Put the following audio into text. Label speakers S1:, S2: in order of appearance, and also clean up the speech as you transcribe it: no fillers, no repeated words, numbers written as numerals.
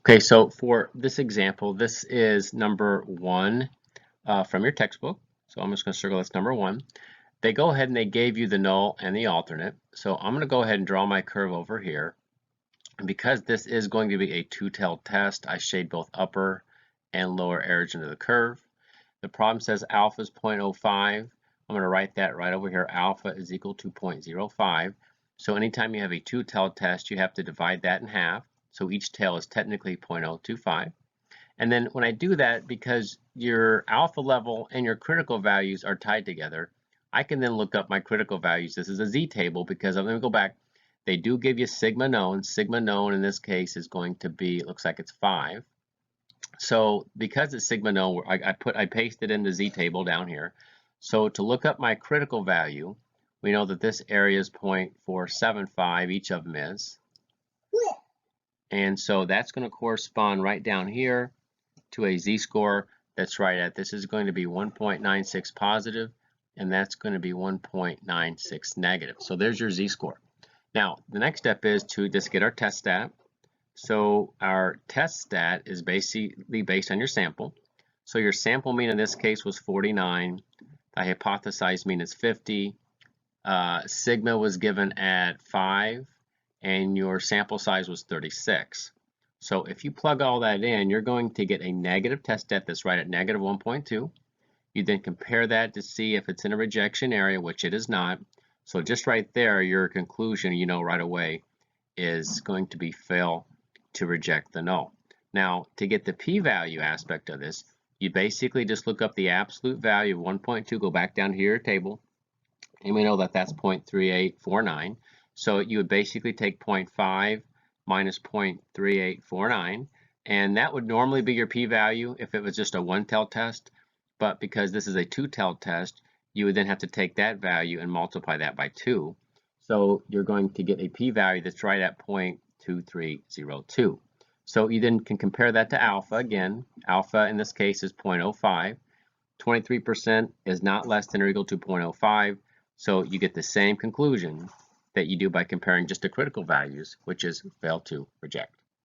S1: Okay, so for this example, this is number 1 from your textbook. So I'm just going to circle that's number 1. They go ahead and they gave you the null and the alternate. So I'm going to go ahead and draw my curve over here. And because this is going to be a two-tailed test, I shade both upper and lower origin of the curve. The problem says alpha is 0.05. I'm going to write that right over here. Alpha is equal to 0.05. So anytime you have a two-tailed test, you have to divide that in half. So each tail is technically 0.025. And then when I do that, because your alpha level and your critical values are tied together, I can then look up my critical values. This is a Z table because let me go back. They do give you sigma known. Sigma known in this case is going to be, it looks like it's 5. So because it's sigma known, I pasted in the Z table down here. So to look up my critical value, we know that this area is 0.475, each of them is. And so that's going to correspond right down here to a Z-score that's right at, this is going to be 1.96 positive, and that's going to be 1.96 negative. So there's your Z-score. Now, the next step is to just get our test stat. So our test stat is basically based on your sample. So your sample mean in this case was 49. The hypothesized mean is 50. Sigma was given at 5. And your sample size was 36. So if you plug all that in, you're going to get a negative test stat that's right at negative 1.2. You then compare that to see if it's in a rejection area, which it is not. So just right there, your conclusion, you know right away, is going to be fail to reject the null. Now, to get the p-value aspect of this, you basically just look up the absolute value of 1.2, go back down to your table, and we know that that's 0.3849. So you would basically take 0.5 minus 0.3849, and that would normally be your p-value if it was just a one-tailed test, but because this is a two-tailed test, you would then have to take that value and multiply that by 2. So you're going to get a p-value that's right at 0.2302. So you then can compare that to alpha again. Alpha in this case is 0.05. 23% is not less than or equal to 0.05, so you get the same conclusion that you do by comparing just the critical values, which is fail to reject.